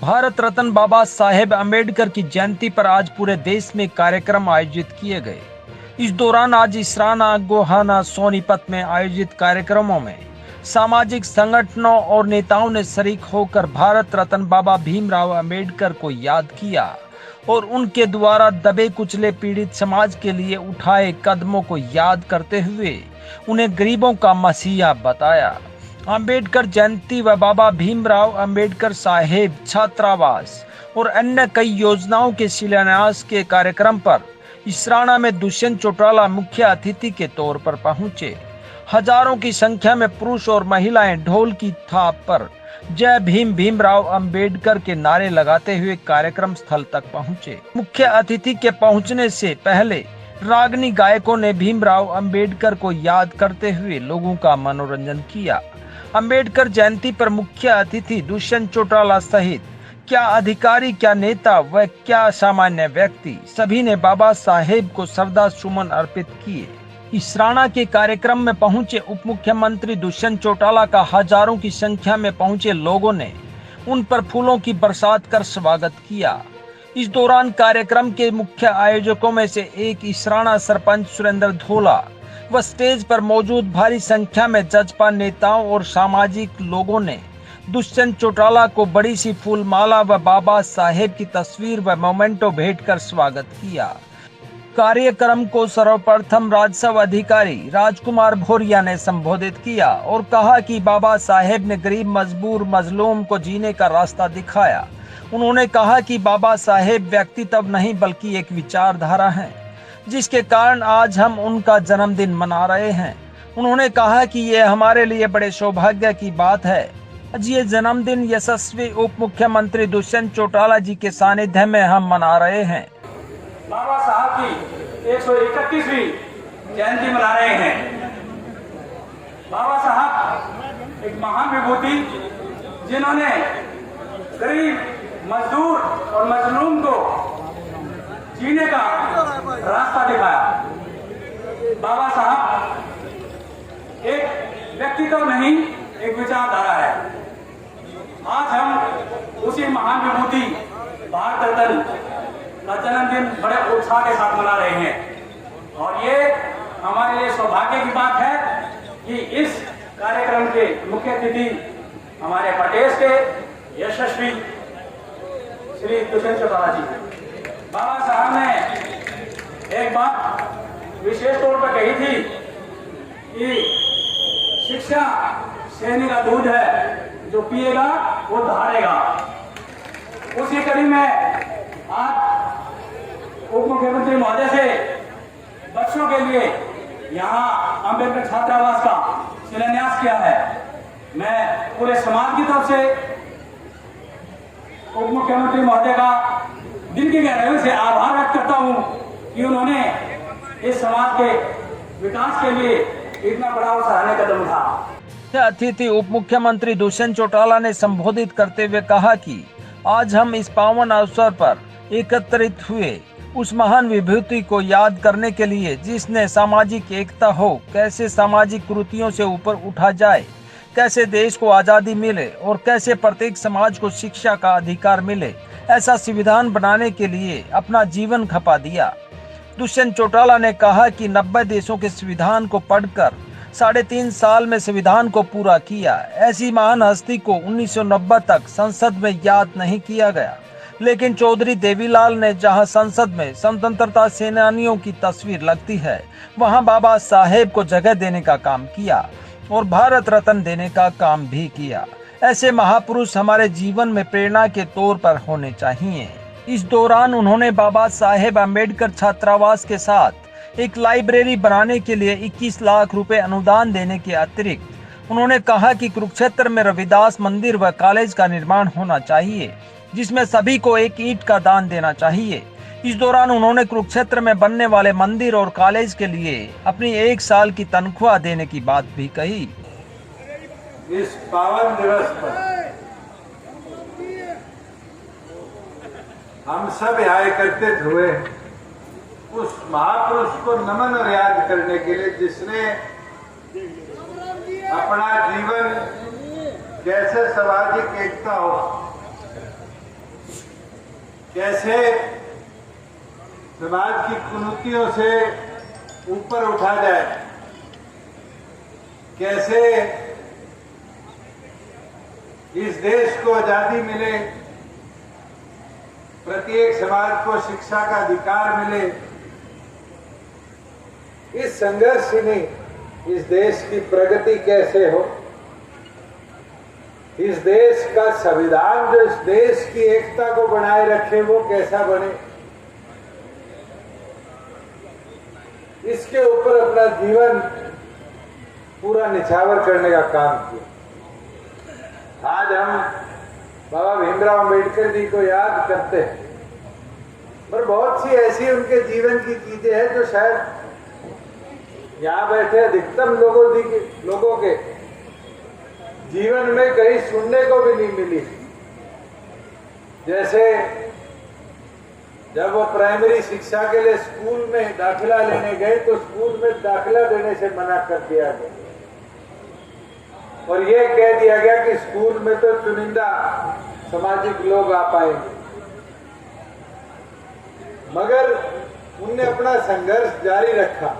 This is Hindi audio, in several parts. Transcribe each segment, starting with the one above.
भारत रत्न बाबा साहेब अम्बेडकर की जयंती पर आज पूरे देश में कार्यक्रम आयोजित किए गए। इस दौरान आज इसराना, गोहाना, सोनीपत में आयोजित कार्यक्रमों में सामाजिक संगठनों और नेताओं ने शरीक होकर भारत रत्न बाबा भीमराव अम्बेडकर को याद किया और उनके द्वारा दबे कुचले पीड़ित समाज के लिए उठाए कदमों को याद करते हुए उन्हें गरीबों का मसीहा बताया। अंबेडकर जयंती व बाबा भीमराव अंबेडकर साहेब छात्रावास और अन्य कई योजनाओं के शिलान्यास के कार्यक्रम पर इसराना में दुष्यंत चौटाला मुख्य अतिथि के तौर पर पहुंचे। हजारों की संख्या में पुरुष और महिलाएं ढोल की थाप पर जय भीम भीमराव अंबेडकर के नारे लगाते हुए कार्यक्रम स्थल तक पहुंचे। मुख्य अतिथि के पहुंचने से पहले रागनी गायकों ने भीमराव अंबेडकर को याद करते हुए लोगों का मनोरंजन किया। अंबेडकर जयंती पर मुख्य अतिथि दुष्यंत चौटाला सहित क्या अधिकारी, क्या नेता व क्या सामान्य व्यक्ति, सभी ने बाबा साहेब को श्रद्धा सुमन अर्पित किए। इसराना के कार्यक्रम में पहुंचे उप मुख्यमंत्री दुष्यंत चौटाला का हजारों की संख्या में पहुंचे लोगों ने उन पर फूलों की बरसात कर स्वागत किया। इस दौरान कार्यक्रम के मुख्य आयोजकों में से एक इसराना सरपंच सुरेंद्र धोला व स्टेज पर मौजूद भारी संख्या में जजपा नेताओं और सामाजिक लोगों ने दुष्यंत चौटाला को बड़ी सी फूलमाला व बाबा साहेब की तस्वीर व मोमेंटो भेंट कर स्वागत किया। कार्यक्रम को सर्वप्रथम राजस्व अधिकारी राजकुमार भोरिया ने संबोधित किया और कहा कि बाबा साहेब ने गरीब, मजबूर, मजलूम को जीने का रास्ता दिखाया। उन्होंने कहा कि बाबा साहेब व्यक्तित्व नहीं बल्कि एक विचारधारा है, जिसके कारण आज हम उनका जन्मदिन मना रहे हैं। उन्होंने कहा कि ये हमारे लिए बड़े सौभाग्य की बात है। आज ये जन्मदिन यशस्वी उप मुख्यमंत्री दुष्यंत चौटाला जी के सानिध्य में हम मना रहे हैं। बाबा साहब की 131वीं जयंती मना रहे हैं। बाबा साहब एक महान विभूति, जिन्होंने गरीब, मजदूर और मजलूम को जीने का रास्ता दिखाया। बाबा साहब एक व्यक्तित्व नहीं, एक विचारधारा है। आज हम उसी महान विभूति भारत रत्न का जन्मदिन बड़े उत्साह के साथ मना रहे हैं और ये हमारे लिए सौभाग्य की बात है कि इस कार्यक्रम के मुख्य अतिथि हमारे प्रदेश के यशस्वी श्री दुष्यंत चौटाला जी। बाबा साहब ने एक बात विशेष तौर पर कही थी कि शिक्षा सेने का दूध है, जो पिएगा वो धारेगा। उसी कड़ी में आज उप मुख्यमंत्री महोदय से बच्चों के लिए यहाँ अंबेडकर छात्रावास का शिलान्यास किया है। मैं पूरे समाज की तरफ से उप मुख्यमंत्री महोदय का दिल की गहराइयों से आभार व्यक्त करता हूं कि उन्होंने इस समाज के विकास के लिए इतना बड़ा और सराहनीय कदम उठाया। अतिथि उप मुख्यमंत्री दुष्यंत चौटाला ने संबोधित करते हुए कहा कि आज हम इस पावन अवसर पर एकत्रित हुए उस महान विभूति को याद करने के लिए, जिसने सामाजिक एकता हो, कैसे सामाजिक कुरीतियों से ऊपर उठा जाए, कैसे देश को आजादी मिले और कैसे प्रत्येक समाज को शिक्षा का अधिकार मिले, ऐसा संविधान बनाने के लिए अपना जीवन खपा दिया। दुष्यंत चौटाला ने कहा कि 90 देशों के संविधान को पढ़कर 3.5 साल में संविधान को पूरा किया। ऐसी महान हस्ती को 1990 तक संसद में याद नहीं किया गया, लेकिन चौधरी देवीलाल ने जहां संसद में स्वतंत्रता सेनानियों की तस्वीर लगती है, वहां बाबा साहेब को जगह देने का काम किया और भारत रत्न देने का काम भी किया। ऐसे महापुरुष हमारे जीवन में प्रेरणा के तौर पर होने चाहिए। इस दौरान उन्होंने बाबा साहेब अम्बेडकर छात्रावास के साथ एक लाइब्रेरी बनाने के लिए 21 लाख रुपए अनुदान देने के अतिरिक्त उन्होंने कहा कि कुरुक्षेत्र में रविदास मंदिर व कॉलेज का निर्माण होना चाहिए, जिसमें सभी को एक ईंट का दान देना चाहिए। इस दौरान उन्होंने कुरुक्षेत्र में बनने वाले मंदिर और कॉलेज के लिए अपनी 1 साल की तनख्वाह देने की बात भी कही। इस पावन दिवस पर हम सब यहाँ एकत्रित हुए उस महापुरुष को नमन और याद करने के लिए, जिसने अपना जीवन कैसे सामाजिक एकता हो कैसे समाज की कुरीतियों से ऊपर उठा जाए, कैसे इस देश को आजादी मिले, प्रत्येक समाज को शिक्षा का अधिकार मिले। इस संघर्ष में इस देश की प्रगति कैसे हो, इस देश का संविधान जो इस देश की एकता को बनाए रखे वो कैसा बने, इसके ऊपर अपना जीवन पूरा निछावर करने का काम किया। आज हम बाबा भीमराव अम्बेडकर जी को याद करते हैं, पर बहुत सी ऐसी उनके जीवन की चीजें हैं जो शायद यहाँ बैठे अधिकतम लोगों के जीवन में कहीं सुनने को भी नहीं मिली। जैसे जब वो प्राइमरी शिक्षा के लिए स्कूल में दाखिला लेने गए तो स्कूल में दाखिला देने से मना कर दिया गया और ये कह दिया गया कि स्कूल में तो चुनिंदा सामाजिक लोग आ पाएंगे, मगर उनने अपना संघर्ष जारी रखा।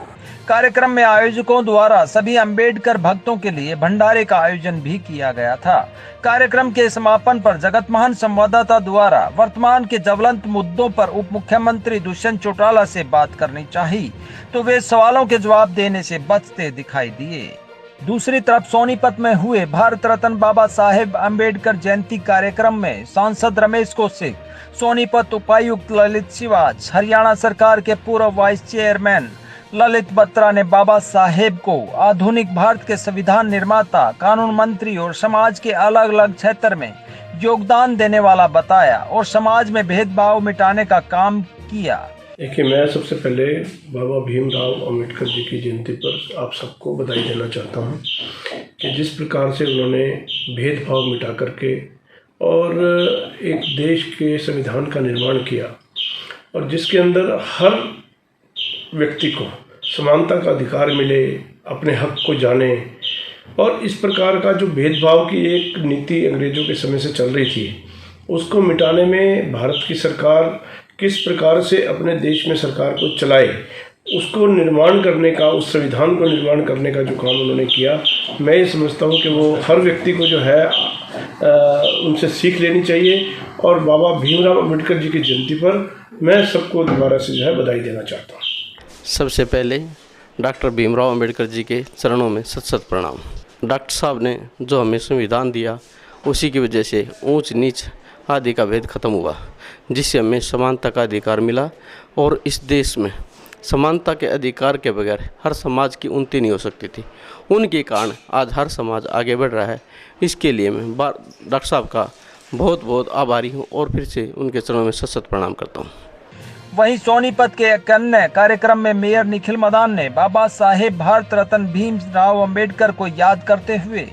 कार्यक्रम में आयोजकों द्वारा सभी अंबेडकर भक्तों के लिए भंडारे का आयोजन भी किया गया था। कार्यक्रम के समापन पर जगत महान संवाददाता द्वारा वर्तमान के ज्वलंत मुद्दों पर उप मुख्यमंत्री दुष्यंत चौटाला से बात करनी चाहिए तो वे सवालों के जवाब देने से बचते दिखाई दिए। दूसरी तरफ सोनीपत में हुए भारत रत्न बाबा साहेब अम्बेडकर जयंती कार्यक्रम में सांसद रमेश कौशिक, सोनीपत उपायुक्त ललित शिवाज, हरियाणा सरकार के पूर्व वाइस चेयरमैन ललित बत्रा ने बाबा साहेब को आधुनिक भारत के संविधान निर्माता, कानून मंत्री और समाज के अलग अलग क्षेत्र में योगदान देने वाला बताया और समाज में भेदभाव मिटाने का काम किया। देखिए, मैं सबसे पहले बाबा भीमराव अम्बेडकर जी की जयंती पर आप सबको बधाई देना चाहता हूं कि जिस प्रकार से उन्होंने भेदभाव मिटा करके और एक देश के संविधान का निर्माण किया और जिसके अंदर हर व्यक्ति को समानता का अधिकार मिले, अपने हक को जाने, और इस प्रकार का जो भेदभाव की एक नीति अंग्रेजों के समय से चल रही थी उसको मिटाने में भारत की सरकार किस प्रकार से अपने देश में सरकार को चलाए, उसको निर्माण करने का, उस संविधान को निर्माण करने का जो काम उन्होंने किया, मैं ये समझता हूँ कि वो हर व्यक्ति को जो है उनसे सीख लेनी चाहिए। और बाबा भीमराव अम्बेडकर जी की जयंती पर मैं सबको दोबारा से जो है बधाई देना चाहता हूँ। सबसे पहले डॉक्टर भीमराव अम्बेडकर जी के चरणों में सत सत प्रणाम। डॉक्टर साहब ने जो हमें संविधान दिया उसी की वजह से ऊंच नीच आदि का भेद खत्म हुआ, जिससे हमें समानता का अधिकार मिला और इस देश में समानता के अधिकार के बगैर हर समाज की उन्नति नहीं हो सकती थी। उनके कारण आज हर समाज आगे बढ़ रहा है। इसके लिए मैं डॉक्टर साहब का बहुत बहुत आभारी हूँ और फिर से उनके चरणों में सत सत प्रणाम करता हूँ। वहीं सोनीपत के एक अन्य कार्यक्रम में मेयर निखिल मदान ने बाबा साहेब भारत रत्न भीमराव अम्बेडकर को याद करते हुए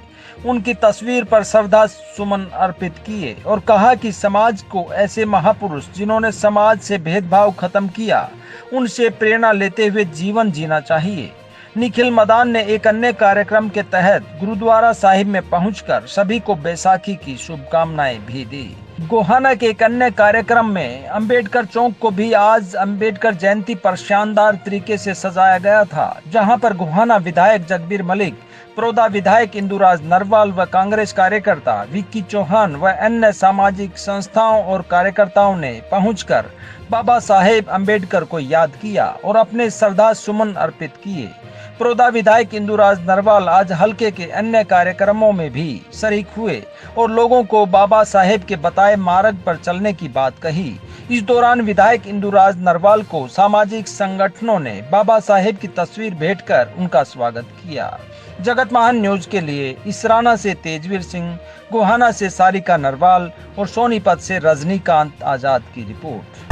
उनकी तस्वीर पर श्रद्धा सुमन अर्पित किए और कहा कि समाज को ऐसे महापुरुष जिन्होंने समाज से भेदभाव खत्म किया, उनसे प्रेरणा लेते हुए जीवन जीना चाहिए। निखिल मदान ने एक अन्य कार्यक्रम के तहत गुरुद्वारा साहिब में पहुंचकर सभी को बैसाखी की शुभकामनाएं भी दी। गोहाना के एक अन्य कार्यक्रम में अंबेडकर चौक को भी आज अंबेडकर जयंती पर शानदार तरीके से सजाया गया था, जहां पर गोहाना विधायक जगबीर मलिक, प्रोदा विधायक इंदुराज नरवाल व कांग्रेस कार्यकर्ता विक्की चौहान व अन्य सामाजिक संस्थाओं और कार्यकर्ताओं ने पहुंचकर बाबा साहेब अम्बेडकर को याद किया और अपने श्रद्धा सुमन अर्पित किए। प्रोदा विधायक इंदुराज नरवाल आज हलके के अन्य कार्यक्रमों में भी शरीक हुए और लोगों को बाबा साहेब के बताए मार्ग पर चलने की बात कही। इस दौरान विधायक इंदुराज नरवाल को सामाजिक संगठनों ने बाबा साहेब की तस्वीर भेंटकर उनका स्वागत किया। जगत महान न्यूज के लिए इसराना से तेजवीर सिंह, गोहाना से सारिका नरवाल और सोनीपत से रजनीकांत आजाद की रिपोर्ट।